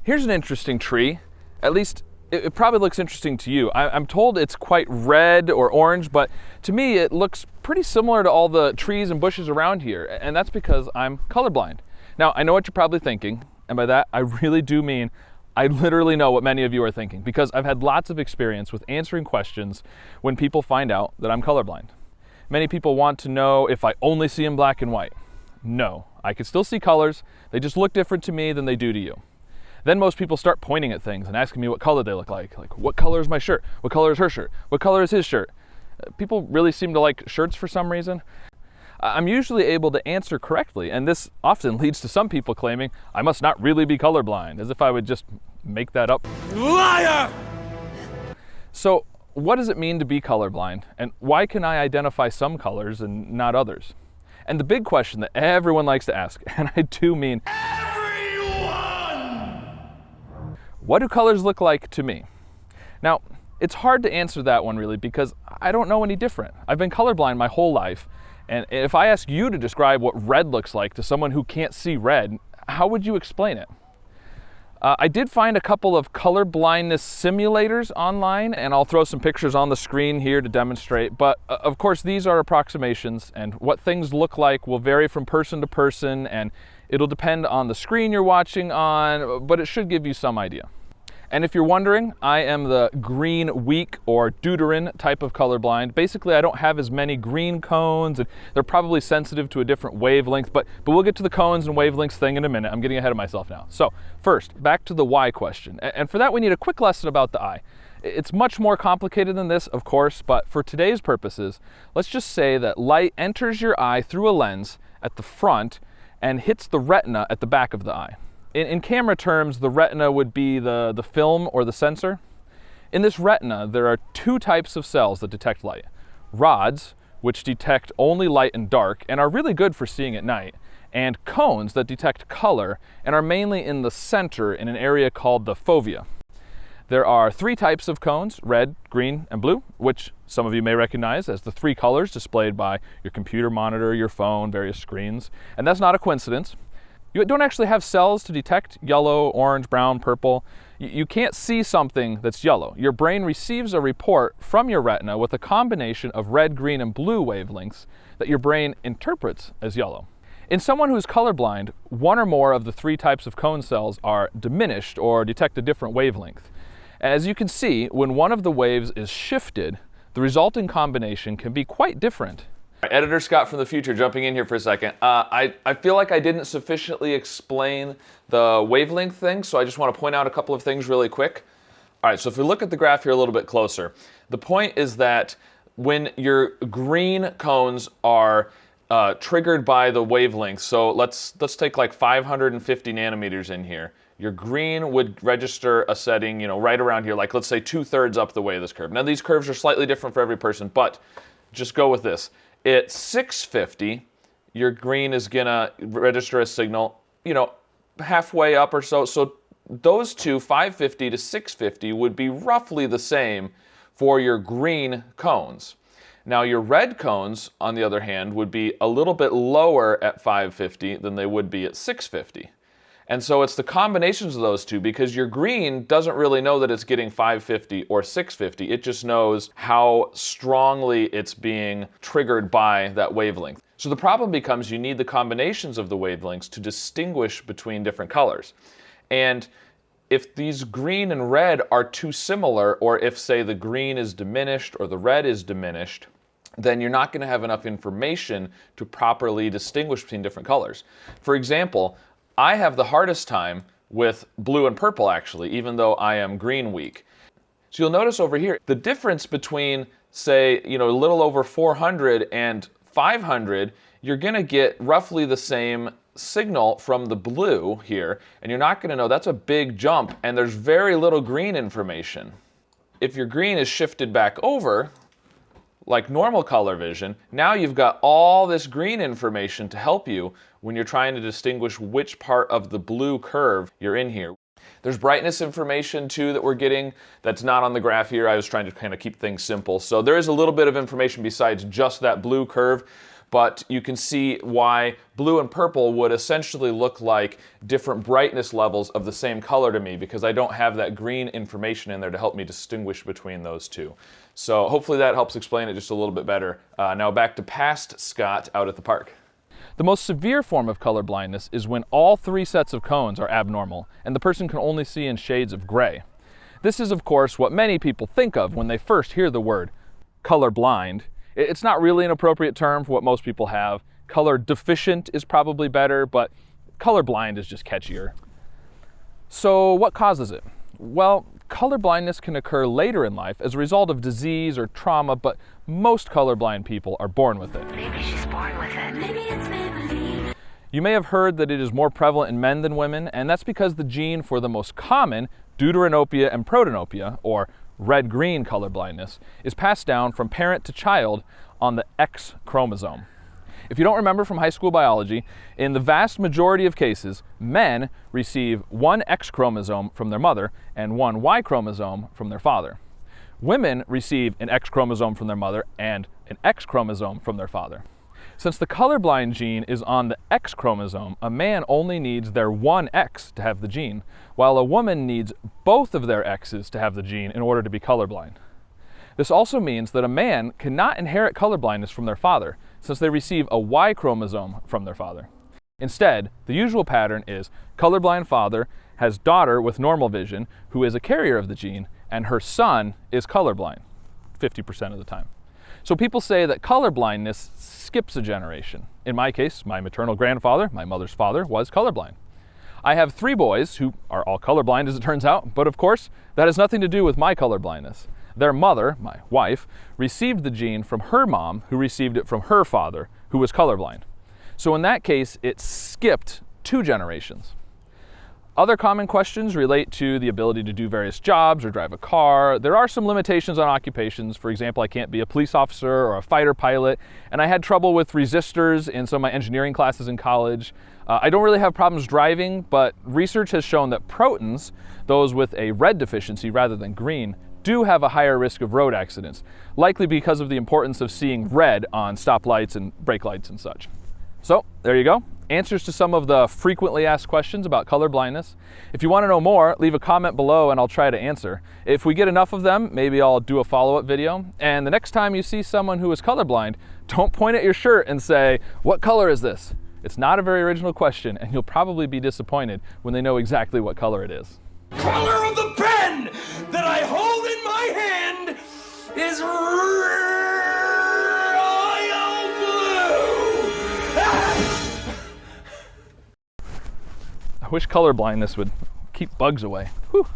Here's an interesting tree. At least it probably looks interesting to you. I'm told it's quite red or orange, but to me it looks pretty similar to all the trees and bushes around here, and that's because I'm colorblind. Now, I know what you're probably thinking, and by that I really do mean I literally know what many of you are thinking, because I've had lots of experience with answering questions when people find out that I'm colorblind. Many people want to know if I only see in black and white. No, I can still see colors. They just look different to me than they do to you. Then most people start pointing at things and asking me what color they look like. Like, what color is my shirt? What color is her shirt? What color is his shirt? People really seem to like shirts for some reason. I'm usually able to answer correctly, and this often leads to some people claiming I must not really be colorblind, as if I would just make that up. Liar! So, what does it mean to be colorblind, and why can I identify some colors and not others? And the big question that everyone likes to ask, and I do mean what do colors look like to me? Now, it's hard to answer that one really, because I don't know any different. I've been colorblind my whole life, and if I ask you to describe what red looks like to someone who can't see red, how would you explain it? I did find a couple of color blindness simulators online, and I'll throw some pictures on the screen here to demonstrate, but of course these are approximations, and what things look like will vary from person to person, and it'll depend on the screen you're watching on, but it should give you some idea. And if you're wondering, I am the green weak or deuteron type of colorblind. Basically, I don't have as many green cones, and they're probably sensitive to a different wavelength, but we'll get to the cones and wavelengths thing in a minute. I'm getting ahead of myself now. So first, back to the why question. And for that, we need a quick lesson about the eye. It's much more complicated than this, of course, but for today's purposes, let's just say that light enters your eye through a lens at the front and hits the retina at the back of the eye. In camera terms, the retina would be the film or the sensor. In this retina, there are two types of cells that detect light. Rods, which detect only light and dark and are really good for seeing at night, and cones that detect color and are mainly in the center in an area called the fovea. There are three types of cones, red, green, and blue, which some of you may recognize as the three colors displayed by your computer monitor, your phone, various screens. And that's not a coincidence. You don't actually have cells to detect yellow, orange, brown, purple. You can't see something that's yellow. Your brain receives a report from your retina with a combination of red, green, and blue wavelengths that your brain interprets as yellow. In someone who's colorblind, one or more of the three types of cone cells are diminished or detect a different wavelength. As you can see, when one of the waves is shifted, the resulting combination can be quite different. Editor Scott from the future jumping in here for a second. I feel like I didn't sufficiently explain the wavelength thing, so I just want to point out a couple of things really quick. All right, so if we look at the graph here a little bit closer, the point is that when your green cones are triggered by the wavelength, so let's take like 550 nanometers in here. Your green would register a setting, right around here, like let's say 2/3 up the way of this curve. Now these curves are slightly different for every person, but just go with this. At 650, your green is gonna register a signal, halfway up or so. So those two, 550 to 650, would be roughly the same for your green cones. Now your red cones, on the other hand, would be a little bit lower at 550 than they would be at 650. And so it's the combinations of those two, because your green doesn't really know that it's getting 550 or 650. It just knows how strongly it's being triggered by that wavelength. So the problem becomes you need the combinations of the wavelengths to distinguish between different colors. And if these green and red are too similar, or if, say, the green is diminished or the red is diminished, then you're not going to have enough information to properly distinguish between different colors. For example, I have the hardest time with blue and purple, actually, even though I am green weak. So you'll notice over here, the difference between, say, a little over 400 and 500, you're gonna get roughly the same signal from the blue here, and you're not gonna know. That's a big jump, and there's very little green information. If your green is shifted back over, like normal color vision, now you've got all this green information to help you when you're trying to distinguish which part of the blue curve you're in here. There's brightness information too that we're getting that's not on the graph here. I was trying to kind of keep things simple. So there is a little bit of information besides just that blue curve, but you can see why blue and purple would essentially look like different brightness levels of the same color to me, because I don't have that green information in there to help me distinguish between those two. So hopefully that helps explain it just a little bit better. Now back to past Scott out at the park. The most severe form of color blindness is when all three sets of cones are abnormal and the person can only see in shades of gray. This is, of course, what many people think of when they first hear the word color blind. It's not really an appropriate term for what most people have. Color deficient is probably better, but color blind is just catchier. So what causes it? Well, color blindness can occur later in life as a result of disease or trauma, but most colorblind people are born with it. Maybe she's born with it. Maybe it's Maybelline. You may have heard that it is more prevalent in men than women, and that's because the gene for the most common deuteranopia and protanopia, or red-green color blindness, is passed down from parent to child on the X chromosome. If you don't remember from high school biology, in the vast majority of cases, men receive one X chromosome from their mother and one Y chromosome from their father. Women receive an X chromosome from their mother and an X chromosome from their father. Since the colorblind gene is on the X chromosome, a man only needs their one X to have the gene, while a woman needs both of their X's to have the gene in order to be colorblind. This also means that a man cannot inherit colorblindness from their father, since they receive a Y chromosome from their father. Instead, the usual pattern is colorblind father has daughter with normal vision who is a carrier of the gene, and her son is colorblind 50% of the time. So people say that colorblindness skips a generation. In my case, my maternal grandfather, my mother's father, was colorblind. I have 3 boys who are all colorblind, as it turns out, but of course, that has nothing to do with my colorblindness. Their mother, my wife, received the gene from her mom, who received it from her father, who was colorblind. So in that case, it skipped 2 generations. Other common questions relate to the ability to do various jobs or drive a car. There are some limitations on occupations. For example, I can't be a police officer or a fighter pilot, and I had trouble with resistors in some of my engineering classes in college. I don't really have problems driving, but research has shown that protons, those with a red deficiency rather than green, do have a higher risk of road accidents, likely because of the importance of seeing red on stoplights and brake lights and such. So, there you go. Answers to some of the frequently asked questions about color blindness. If you want to know more, leave a comment below and I'll try to answer. If we get enough of them, maybe I'll do a follow-up video. And the next time you see someone who is colorblind, don't point at your shirt and say, "What color is this?" It's not a very original question, and you'll probably be disappointed when they know exactly what color it is. Color of the pen that I hold in my hand is royal blue. I wish color blindness would keep bugs away. Whew.